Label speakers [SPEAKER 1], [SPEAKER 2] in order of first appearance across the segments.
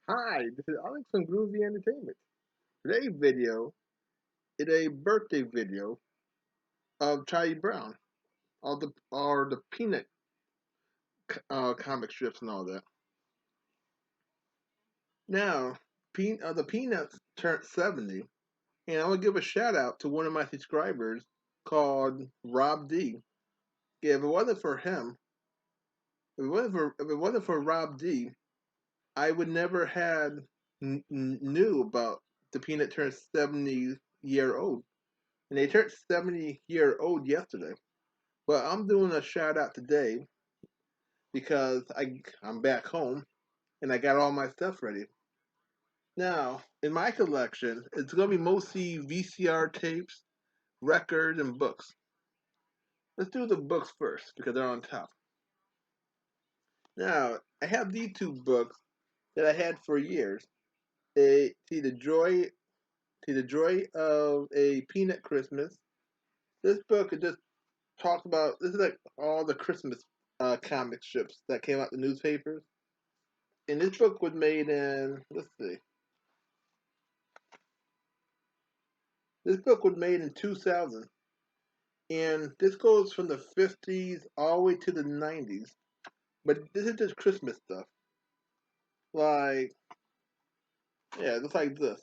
[SPEAKER 1] Hi, this is Alex from Groovy Entertainment. Today's video is a birthday video of Charlie Brown, all the Peanut comic strips and all that. Now, the Peanuts turned 70, and I want to give a shout out to one of my subscribers called Rob D. Yeah, if it wasn't for him, if it wasn't for Rob D, I would never had knew about the Peanut turned 70-year old. And they turned 70-year old yesterday. But I'm doing a shout out today because I'm back home and I got all my stuff ready. Now, in my collection, it's gonna be mostly VCR tapes, records, and books. Let's do the books first because they're on top. Now, I have these two books that I had for years. They see the joy of a peanut Christmas. This book it just talks about this is like all the Christmas comic strips that came out the newspapers. And this book was made in let's see, this book was made in 2000, and this goes from the 50s all the way to the 90s. But this is just Christmas stuff, like yeah, just like this.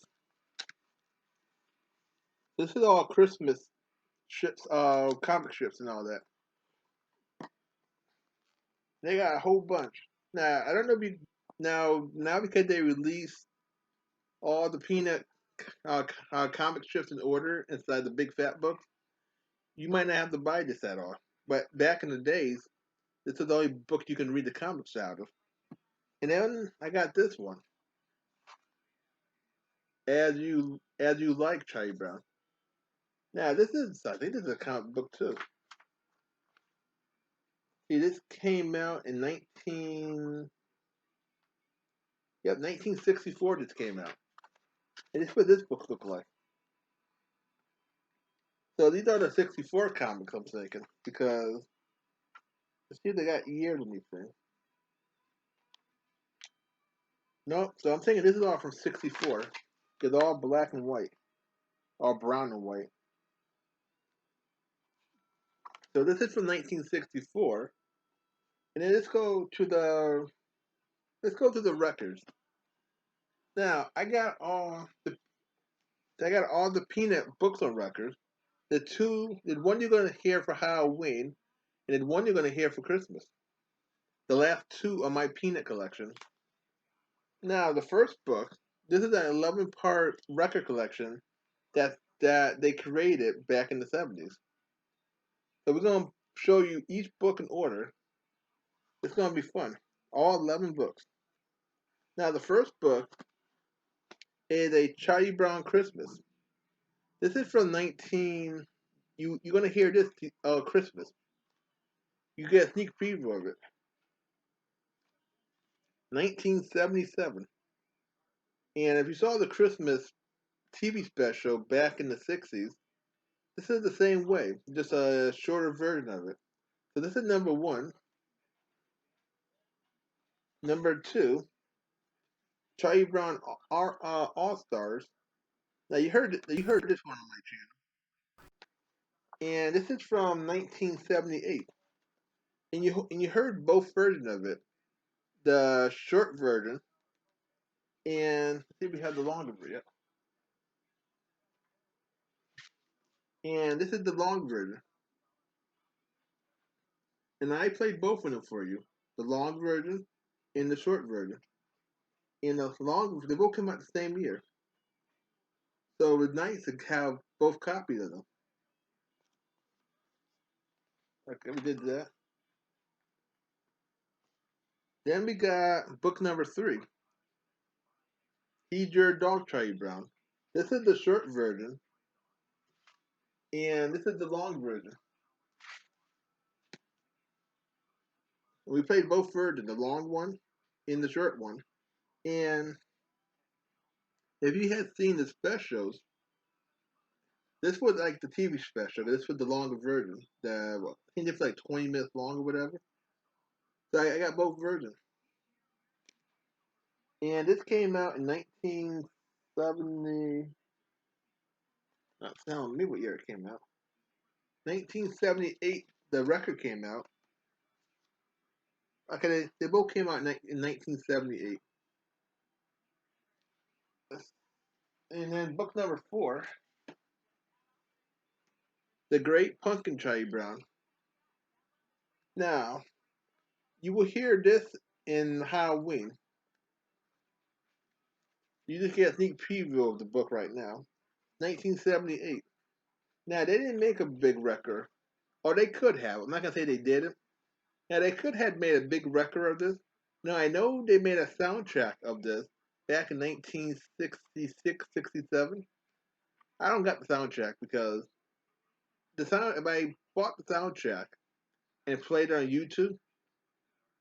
[SPEAKER 1] This is all Christmas strips, comic strips and all that. They got a whole bunch. Now I don't know if you now because they released all the Peanut comic strips in order inside the big fat book. You might not have to buy this at all. But back in the days, this is the only book you can read the comics out of. And then I got this one, As You Like, Charlie Brown. Now I think this is a comic book too. See, this came out in 1964. This came out, and this is what this book looked like. So these are the '64 comics I'm thinking because let's see if they got years on these things. No, so I'm thinking this is all from '64. It's all black and white, all brown and white. So this is from 1964, and then let's go to the records. Now I got all the Peanut books on record. The one you're gonna hear for Halloween, and then one you're gonna hear for Christmas. The last two are my Peanut collection. Now the first book, this is an 11-part record collection that they created back in the '70s. So we're gonna show you each book in order. It's gonna be fun. All 11 books. Now the first book is a Charlie Brown Christmas. This is from 19. You're gonna hear this Christmas. You get a sneak preview of it. 1977. And if you saw the Christmas TV special back in the '60s, this is the same way, just a shorter version of it. So this is number one. Number two, Charlie Brown All Stars. Now you heard this one on my channel, and this is from 1978. And you heard both versions of it, the short version, and let's see if we have the longer version. And this is the long version, and I played both of them for you, the long version and the short version. And they both came out the same year, so it was nice to have both copies of them. Okay, we did that. Then we got book number three, Feed Your Dog, Charlie Brown. This is the short version, and this is the long version. We played both versions, the long one and the short one. And if you had seen the specials, this was like the TV special. This was the longer version. I think it's like 20 minutes long or whatever. So I got both versions. And this came out in 1970. Not telling me what year it came out. 1978, the record came out. Okay, they both came out in 1978. And then book number 4, The Great Pumpkin, Charlie Brown. Now, you will hear this in Halloween. You just get a sneak preview of the book right now. 1978. Now, they didn't make a big record. Or they could have. I'm not going to say they didn't. Now, they could have made a big record of this. Now, I know they made a soundtrack of this back in 1966, 67. I don't got the soundtrack because if I bought the soundtrack and played it on YouTube,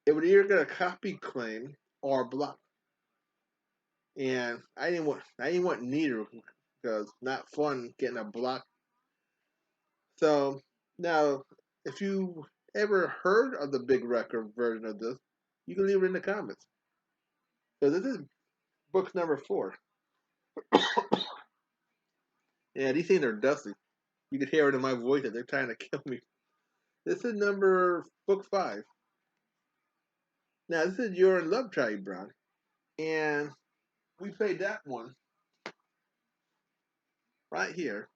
[SPEAKER 1] it would either get a copy claim or a block. And I didn't want neither because it's not fun getting a block. So now, if you ever heard of the big record version of this, you can leave it in the comments. So this is book number 4. Yeah, these things are dusty. You can hear it in my voice that they're trying to kill me. This is book 5. Now this is You're in Love, Charlie Brown, and we played that one right here.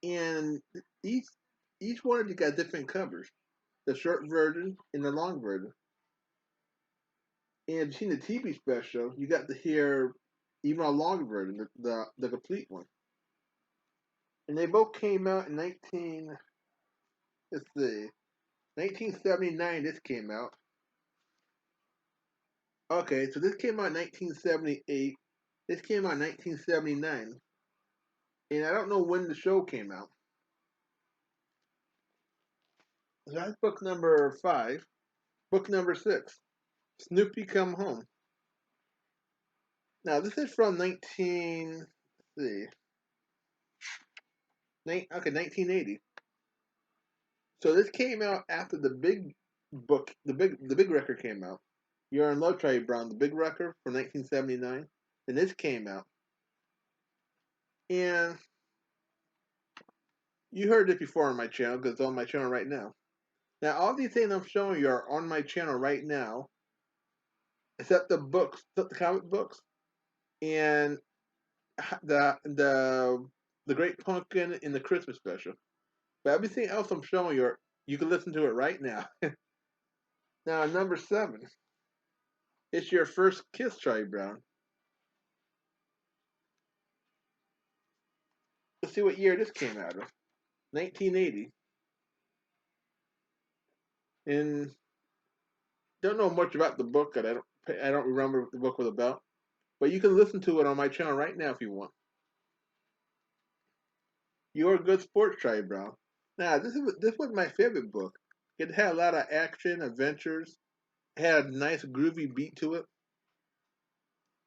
[SPEAKER 1] And each each one of you got different covers, the short version and the long version. And if you've seen the TV special, you got to hear even a long version, the complete one. And they both came out in 1979. This came out. Okay, so this came out in 1978. This came out in 1979. And I don't know when the show came out. So that's book number 5. Book number 6, Snoopy Come Home. Now this is from 1980. So this came out after the big book, the big record came out. You're in Love, Charlie Brown, the big record from 1979. And this came out, and you heard it before on my channel because it's on my channel right now. Now all these things I'm showing you are on my channel right now, except the comic books, and the Great Pumpkin in the Christmas special. But everything else I'm showing you can listen to it right now. Now number 7, it's Your First Kiss, Charlie Brown. Let's see what year this came out of. 1980. And don't know much about the book. I don't remember what the book was about. But you can listen to it on my channel right now if you want. You're a Good Sport, Charlie Brown. Now this was my favorite book. It had a lot of action, adventures. It had a nice groovy beat to it.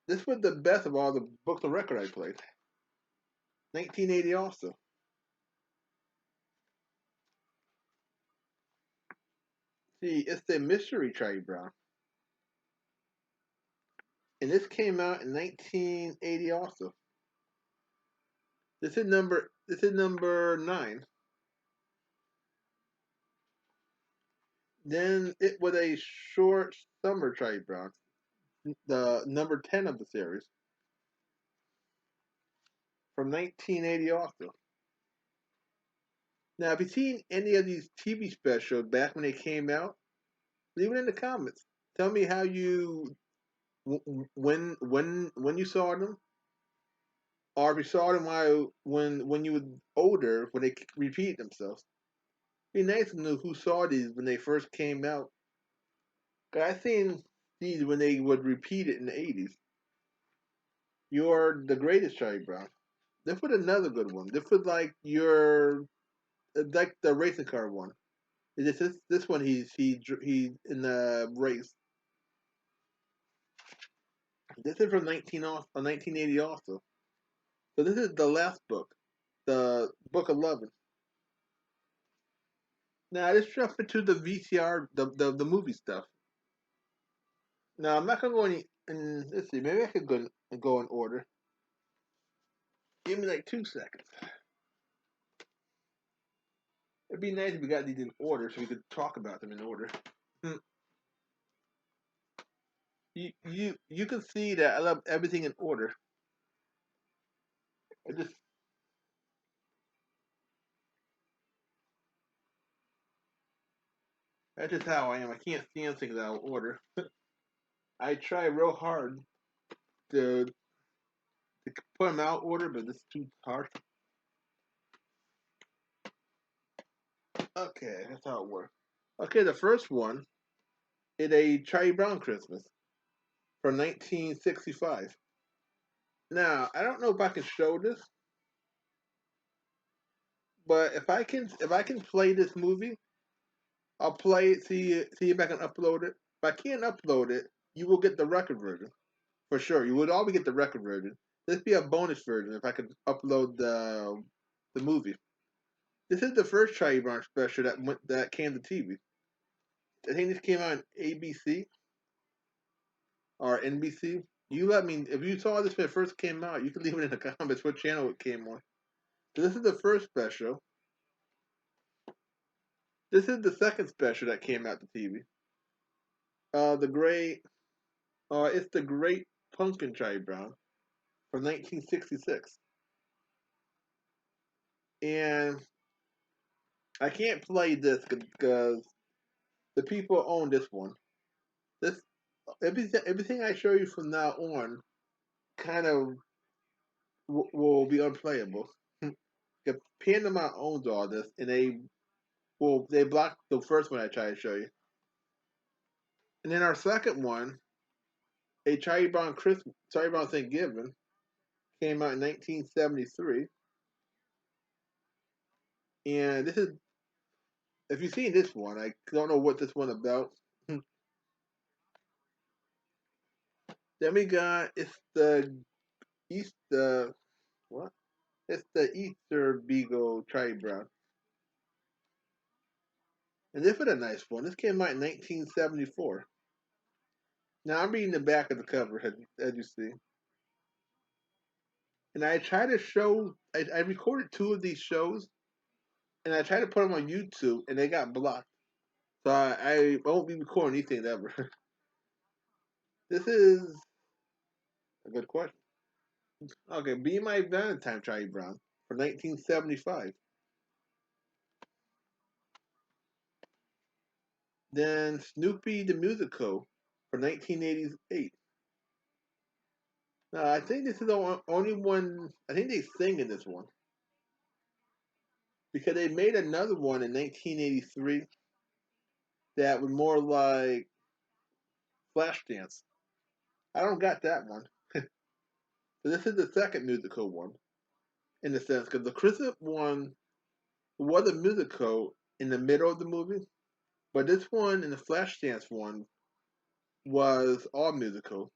[SPEAKER 1] This was the best of all the books of record I played. 1980 also. See, it's the Mystery, Charlie Brown. And this came out in 1980 also. This is number 9. Then it was a short summer, Charlie Brown, the number 10 of the series, from 1980 also. Now, if you've seen any of these TV specials back when they came out, leave it in the comments. Tell me how you when you saw them, or if you saw them when you were older when they repeat themselves. It'd be nice to know who saw these when they first came out. 'Cause I seen these when they would repeat it in the 80s. You're the Greatest, Charlie Brown. This was another good one. This was like the racing car one. This one he's in the race. This is from 1980 also. So this is the last book, the book 11. Now let's jump into the VCR, the movie stuff. Now I'm not gonna go any. Let's see. Maybe I could go in order. Give me like 2 seconds. It'd be nice if we got these in order so we could talk about them in order. Hmm. You can see that I love everything in order. I just That's just how I am. I can't stand things out of order. I try real hard to put them out of order, but it's too hard. Okay, that's how it works. Okay, the first one is a Charlie Brown Christmas from 1965. Now, I don't know if I can show this, but if I can play this movie, I'll play it, see if I can upload it. If I can't upload it, you will get the record version for sure. You would always get the record version. This be a bonus version if I could upload the movie. This is the first Charlie Brown special that came to TV. I think this came out on ABC or NBC. You let me if you saw this when it first came out, you can leave it in the comments what channel it came on. So this is the first special. This is the second special that came out to TV. The great it's the Great Pumpkin Charlie Brown from 1966. And I can't play this because the people own this one. This everything I show you from now on kind of will be unplayable. If Panama owns all this, and they blocked the first one I tried to show you, and then our second one, a Charlie Brown Thanksgiving, came out in 1973, and this is if you've seen this one, I don't know what this one about. Then we got East the what? It's the Easter Beagle Charlie Brown. And this was a nice one. This came out in 1974. Now I'm reading the back of the cover, as you see. And I tried to show, I recorded two of these shows, and I tried to put them on YouTube, and they got blocked. So I won't be recording anything ever. This is a good question. Okay, Be My Valentine, Charlie Brown, from 1975. Then Snoopy the Musical, from 1988. Now, I think this is the only one, I think they sing in this one. Because they made another one in 1983 that was more like Flashdance. I don't got that one. So this is the second musical one, in a sense, because the Christmas one was a musical in the middle of the movie, but this one and the Flashdance one was all musical.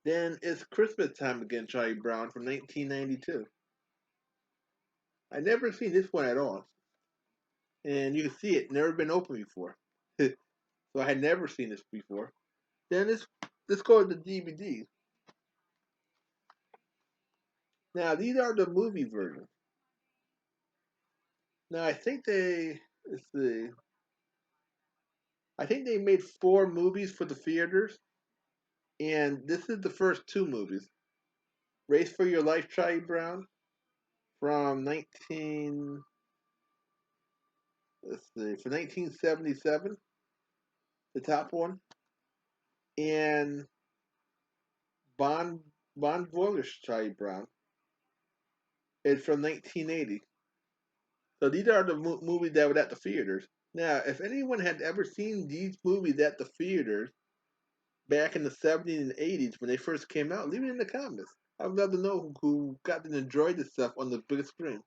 [SPEAKER 1] Then it's Christmas Time Again, Charlie Brown from 1992. I never seen this one at all, and you can see it never been open before. So I had never seen this before. Then let's go to the DVD. Now these are the movie versions. Now I think let's see. I think they made 4 movies for the theaters, and this is the first 2 movies. Race for Your Life, Charlie Brown, from 1977, the top one, and Bond Bond Voyage, Charlie Brown, is from 1980. So these are the movies that were at the theaters. Now, if anyone had ever seen these movies at the theaters back in the 70s and 80s when they first came out, leave it in the comments. I would love to know who got to enjoy this stuff on the big screen.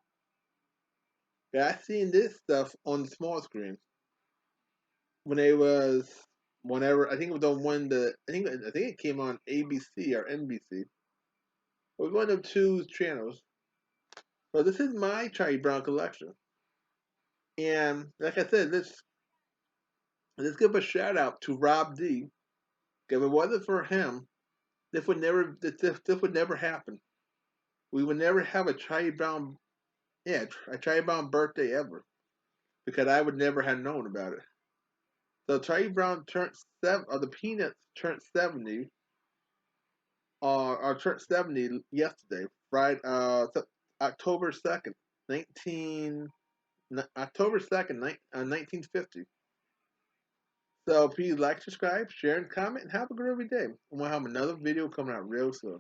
[SPEAKER 1] Yeah, I seen this stuff on the small screen when it was whenever I think it was on one the I think it came on ABC or NBC. It was one of 2 channels. So this is my Charlie Brown collection, and like I said, let's give a shout out to Rob D If it wasn't for him, this would never happen. We would never have a Charlie Brown, yeah, a Charlie Brown birthday ever, because I would never have known about it. So Charlie Brown turned seven, or the Peanuts turned 70, or turned 70 yesterday, Friday, October 2nd, 19, October 2nd, 1950. So please like, subscribe, share, and comment, and have a great day. And we'll have another video coming out real soon.